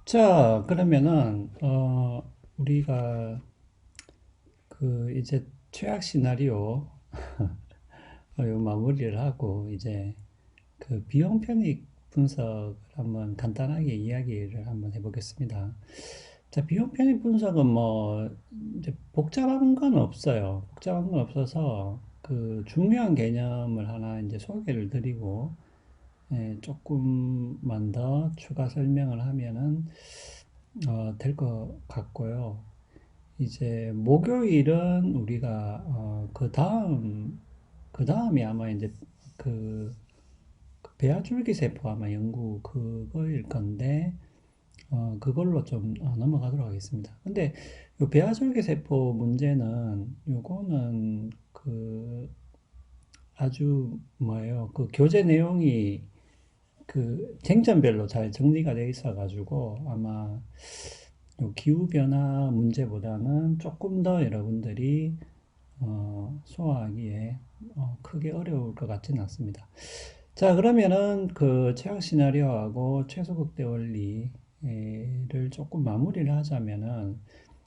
자, 그러면은, 우리가 이제 최악 시나리오, 요 마무리를 하고, 이제 비용 편익 분석을 한번 간단하게 이야기를 한번 해보겠습니다. 자, 비용 편익 분석은 뭐, 이제 복잡한 건 없어요. 복잡한 건 없어서, 중요한 개념을 하나 이제 소개를 드리고, 조금만 더 추가 설명을 하면은, 될 것 같고요. 이제 목요일은 우리가 그 다음이 아마 이제 그, 그 배아줄기 세포 아마 연구 그거일 건데 그걸로 좀 넘어가도록 하겠습니다. 근데 요 배아줄기 세포 문제는 요거는 아주 뭐예요? 그 교재 내용이 쟁점별로 잘 정리가 돼 있어 가지고 아마 요 기후변화 문제보다는 조금 더 여러분들이 소화하기에 크게 어려울 것 같지는 않습니다. 자, 그러면은 최악 시나리오하고 최소 극대 원리를 조금 마무리를 하자면은,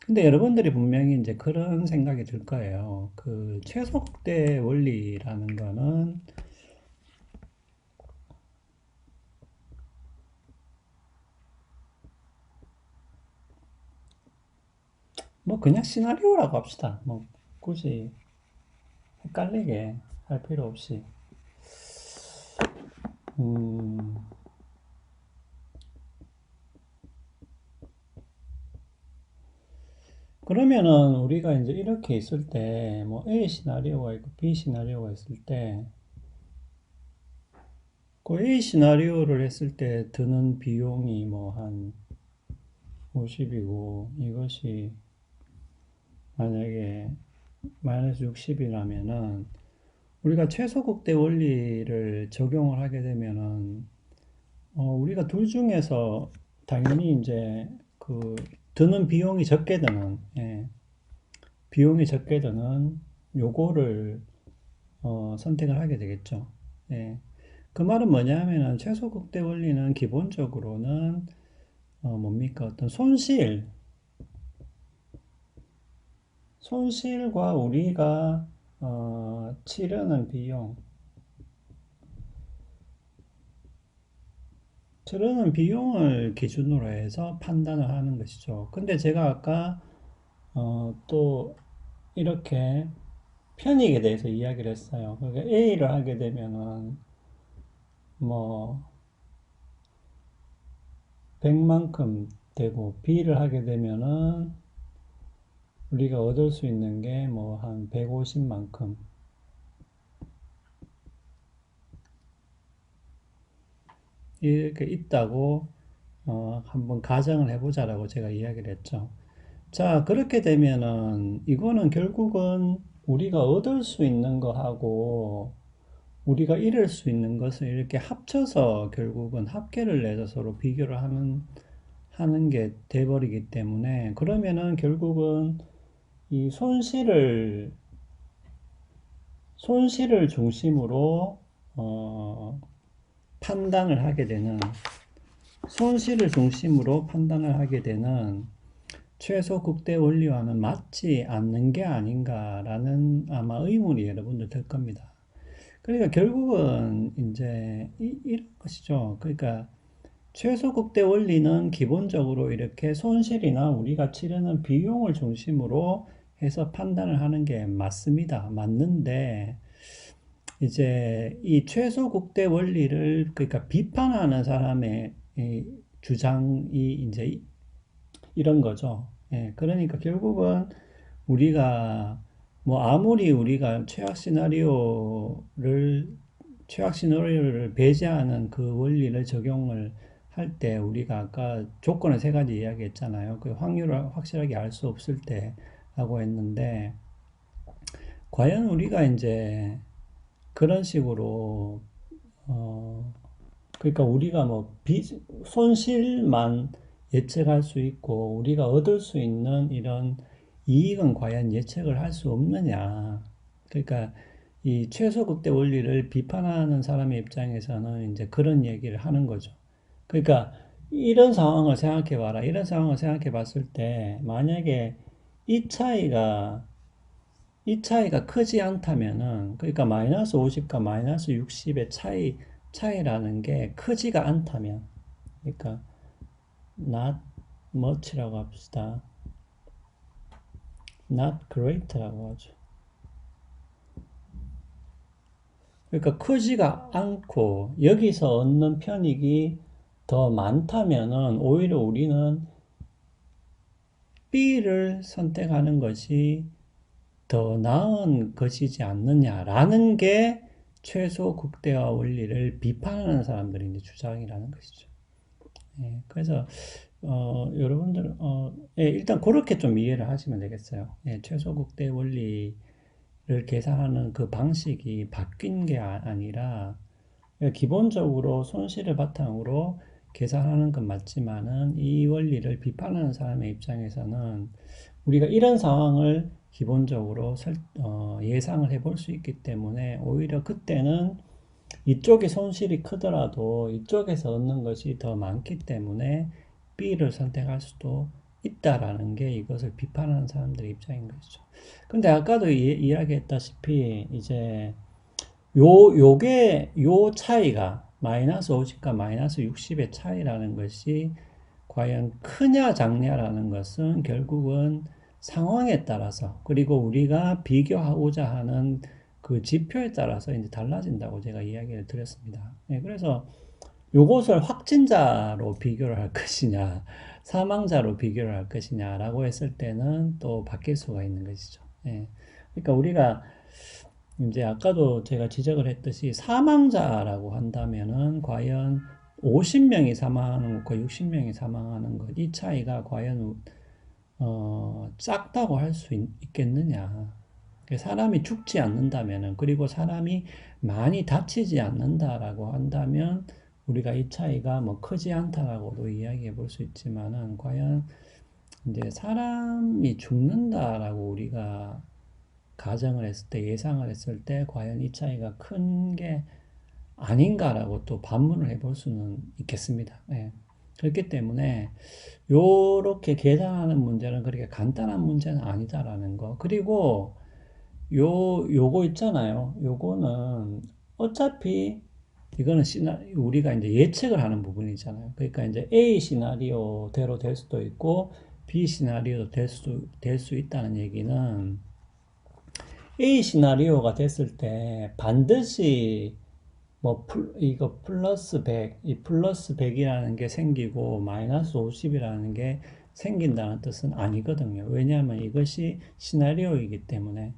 근데 여러분들이 분명히 이제 그런 생각이 들 거예요. 최소 극대 원리라는 거는 뭐 그냥 시나리오라고 합시다. 뭐 굳이 헷갈리게 할 필요 없이. 음, 그러면은 우리가 이제 이렇게 있을 때, 뭐 A 시나리오가 있고 B 시나리오가 있을 때, 그 A 시나리오를 했을 때 드는 비용이 뭐 한 50이고, 이것이 만약에 마이너스 60이라면은, 우리가 최소극대 원리를 적용을 하게 되면은, 우리가 둘 중에서 당연히 이제 드는 비용이 적게 드는, 예, 비용이 적게 드는 요거를 선택을 하게 되겠죠. 예. 그 말은 뭐냐면은 최소 극대 원리는 기본적으로는 뭡니까? 어떤 손실과 우리가 치르는 비용을 기준으로 해서 판단을 하는 것이죠. 근데 제가 아까 또 이렇게 편익에 대해서 이야기를 했어요. 그러니까 A를 하게 되면은 뭐 100만큼 되고 B를 하게 되면은 우리가 얻을 수 있는 게 뭐 한 150만큼 이렇게 있다고 한번 가정을 해보자라고 제가 이야기를 했죠. 자, 그렇게 되면은 이거는 결국은 우리가 얻을 수 있는 거하고 우리가 잃을 수 있는 것을 이렇게 합쳐서 결국은 합계를 내서 서로 비교를 하는 게 돼버리기 때문에 그러면은 결국은 이 손실을 중심으로 어, 판단을 하게 되는 손실을 중심으로 판단을 하게 되는 최소 국대 원리와는 맞지 않는 게 아닌가라는 아마 의문이 여러분들 들 겁니다. 그러니까 결국은 이제 이런 것이죠. 그러니까 최소 국대 원리는 기본적으로 이렇게 손실이나 우리가 치르는 비용을 중심으로 해서 판단을 하는 게 맞습니다. 맞는데 이제 이 최소 국대 원리를 그러니까 비판하는 사람의 이 주장이 이제 이런 거죠. 예, 그러니까 결국은 우리가 뭐 아무리 우리가 최악 시나리오를 배제하는 그 원리를 적용을 할 때 우리가 아까 조건을 세 가지 이야기했잖아요. 그 확률을 확실하게 알 수 없을 때 하고 했는데 과연 우리가 이제 그런 식으로 어 그러니까 우리가 뭐 손실만 예측할 수 있고 우리가 얻을 수 있는 이런 이익은 과연 예측을 할 수 없느냐. 그러니까 이 최소극대 원리를 비판하는 사람의 입장에서는 이제 그런 얘기를 하는 거죠. 그러니까 이런 상황을 생각해 봐라. 이런 상황을 생각해 봤을 때, 만약에 이 차이가, 이 차이가 크지 않다면은, 그러니까 마이너스 50과 마이너스 60의 차이라는 게 크지가 않다면, 그러니까 not much라고 합시다. not great라고 하죠. 그러니까 크지가 않고 여기서 얻는 편익이 더 많다면은 오히려 우리는 B를 선택하는 것이 더 나은 것이지 않느냐라는 게 최소 극대화 원리를 비판하는 사람들이 이제 주장이라는 것이죠. 예, 그래서 여러분들 예, 일단 그렇게 좀 이해를 하시면 되겠어요. 예, 최소 극대 원리를 계산하는 그 방식이 바뀐 게 아니라 기본적으로 손실을 바탕으로 계산하는 건 맞지만은 이 원리를 비판하는 사람의 입장에서는 우리가 이런 상황을 기본적으로 예상을 해볼 수 있기 때문에 오히려 그때는 이쪽이 손실이 크더라도 이쪽에서 얻는 것이 더 많기 때문에 B를 선택할 수도 있다라는 게 이것을 비판하는 사람들의 입장인 것이죠. 근데 아까도 이야기했다시피 이제 요 차이가 마이너스 50과 마이너스 60의 차이라는 것이 과연 크냐 작냐라는 것은 결국은 상황에 따라서 그리고 우리가 비교하고자 하는 그 지표에 따라서 이제 달라진다고 제가 이야기를 드렸습니다. 네, 그래서 요것을 확진자로 비교를 할 것이냐, 사망자로 비교를 할 것이냐라고 했을 때는 또 바뀔 수가 있는 것이죠. 네, 그러니까 우리가 이제 아까도 제가 지적을 했듯이 사망자라고 한다면은 과연 50명이 사망하는 것과 60명이 사망하는 것, 이 차이가 과연 작다고 할 수 있겠느냐. 사람이 죽지 않는다면은, 그리고 사람이 많이 다치지 않는다라고 한다면, 우리가 이 차이가 뭐 크지 않다라고도 이야기해 볼 수 있지만은, 과연 이제 사람이 죽는다라고 우리가 가정을 했을 때, 예상을 했을 때, 과연 이 차이가 큰 게 아닌가라고 또 반문을 해볼 수는 있겠습니다. 예. 그렇기 때문에, 요렇게 계산하는 문제는 그렇게 간단한 문제는 아니다라는 거. 그리고, 요거 있잖아요. 요거는 어차피, 이거는 우리가 이제 예측을 하는 부분이잖아요. 그러니까 이제 A 시나리오대로 될 수도 있고, B 시나리오도 될 수 있다는 얘기는, A 시나리오가 됐을 때 반드시 뭐 이거 플러스 100, 이 플러스 100이라는 게 생기고 마이너스 50이라는 게 생긴다는 뜻은 아니거든요. 왜냐하면 이것이 시나리오이기 때문에.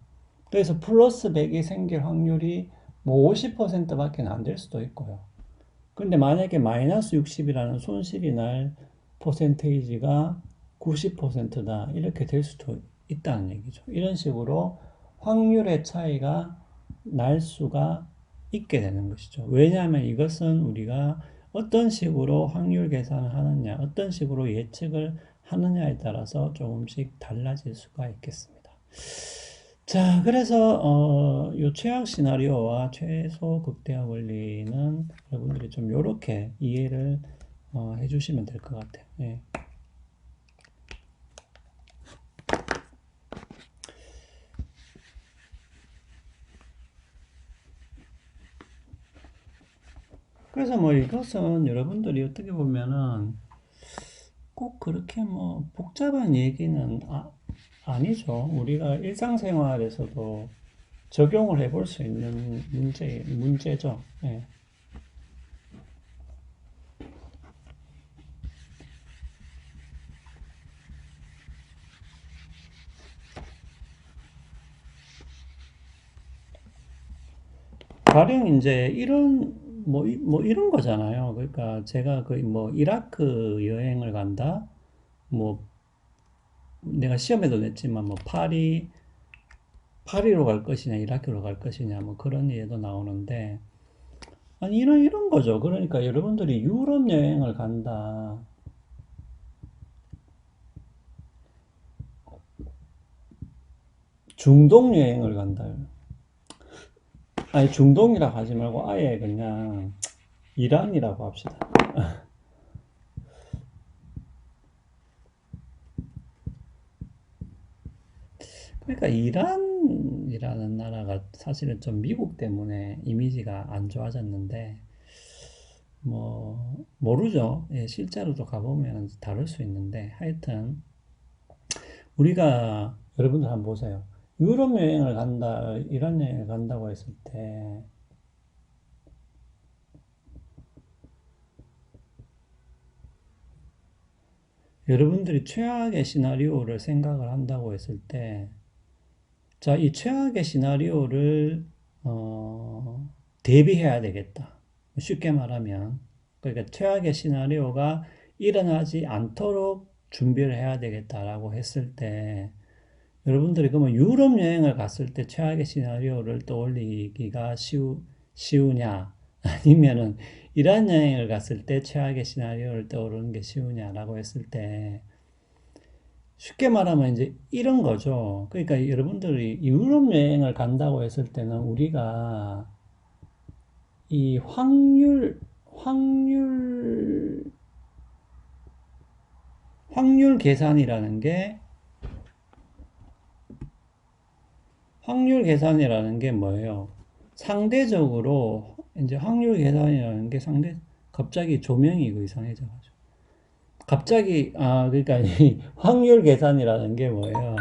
그래서 플러스 100이 생길 확률이 뭐 50%밖에 안 될 수도 있고요. 근데 만약에 마이너스 60이라는 손실이 날 퍼센테이지가 90%다. 이렇게 될 수도 있다는 얘기죠. 이런 식으로 확률의 차이가 날 수가 있게 되는 것이죠. 왜냐하면 이것은 우리가 어떤 식으로 확률 계산을 하느냐, 어떤 식으로 예측을 하느냐에 따라서 조금씩 달라질 수가 있겠습니다. 자, 그래서 요 최악 시나리오와 최소 극대화 원리는 여러분들이 좀 이렇게 이해를 해주시면 될 것 같아요. 예. 그래서 뭐 이것은 여러분들이 어떻게 보면은 꼭 그렇게 뭐 복잡한 얘기는 아니죠. 우리가 일상생활에서도 적용을 해볼 수 있는 문제죠. 예. 가령 이제 뭐 이런 거잖아요. 그러니까 제가 그 뭐 이라크 여행을 간다. 뭐 내가 시험에도 냈지만 뭐 파리로 갈 것이냐, 이라크로 갈 것이냐, 뭐 그런 예도 나오는데, 아니, 이런 거죠. 그러니까 여러분들이 유럽 여행을 간다. 중동 여행을 간다. 아니, 중동이라고 하지 말고 아예 그냥 이란이라고 합시다. 그러니까 이란이라는 나라가 사실은 좀 미국 때문에 이미지가 안 좋아졌는데, 뭐, 모르죠. 예, 실제로도 가보면 다를 수 있는데, 하여튼, 우리가, 여러분들 한번 보세요. 유럽 여행을 간다, 이란 여행을 간다고 했을 때, 여러분들이 최악의 시나리오를 생각을 한다고 했을 때, 자, 이 최악의 시나리오를, 대비해야 되겠다. 쉽게 말하면. 그러니까 최악의 시나리오가 일어나지 않도록 준비를 해야 되겠다라고 했을 때, 여러분들이 그러면 유럽 여행을 갔을 때 최악의 시나리오를 떠올리기가 쉬우냐? 아니면은 이란 여행을 갔을 때 최악의 시나리오를 떠오르는 게 쉬우냐라고 했을 때, 쉽게 말하면 이제 이런 거죠. 그러니까 여러분들이 유럽 여행을 간다고 했을 때는 우리가 이 확률 계산이라는 게, 확률 계산이라는 게 뭐예요? 상대적으로, 이제 확률 계산이라는 게 갑자기 조명이 이거 이상해져가지고. 갑자기, 그러니까 이 확률 계산이라는 게 뭐예요?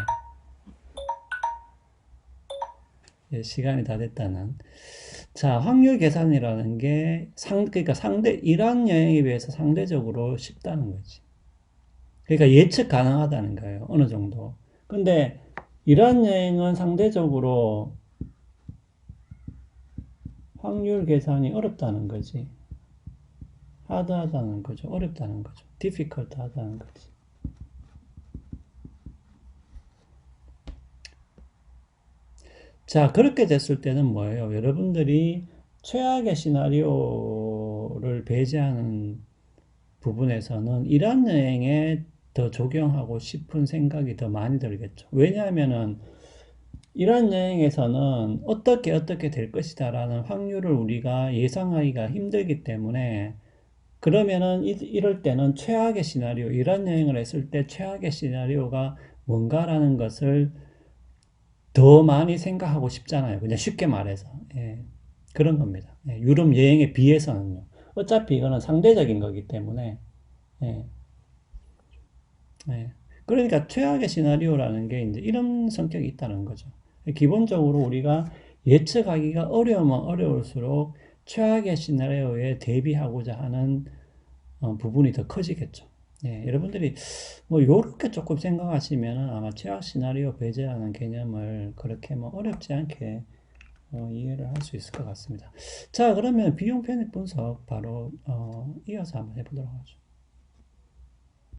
예, 시간이 다 됐다는. 자, 확률 계산이라는 게 그러니까 이란 여행에 비해서 상대적으로 쉽다는 거지. 그러니까 예측 가능하다는 거예요. 어느 정도. 근데 이란 여행은 상대적으로 확률 계산이 어렵다는 거지. 하드하다는 거죠. 어렵다는 거죠. difficult 하다는 거지. 자, 그렇게 됐을 때는 뭐예요? 여러분들이 최악의 시나리오를 배제하는 부분에서는 이란 여행에 더 적용하고 싶은 생각이 더 많이 들겠죠. 왜냐하면은 이란 여행에서는 어떻게 될 것이다라는 확률을 우리가 예상하기가 힘들기 때문에 그러면은 이럴 때는 최악의 시나리오, 이란 여행을 했을 때 최악의 시나리오가 뭔가라는 것을 더 많이 생각하고 싶잖아요. 그냥 쉽게 말해서. 예, 그런 겁니다. 예, 유럽 여행에 비해서는요. 어차피 이거는 상대적인 거기 때문에. 예, 예. 그러니까 최악의 시나리오라는 게 이제 이런 성격이 있다는 거죠. 기본적으로 우리가 예측하기가 어려우면 어려울수록 최악의 시나리오에 대비하고자 하는 부분이 더 커지겠죠. 예, 여러분들이 뭐 요렇게 조금 생각하시면은 아마 최악 시나리오 배제라는 개념을 그렇게 뭐 어렵지 않게 이해를 할 수 있을 것 같습니다. 자, 그러면 비용 편익 분석 바로 이어서 한번 해보도록 하죠.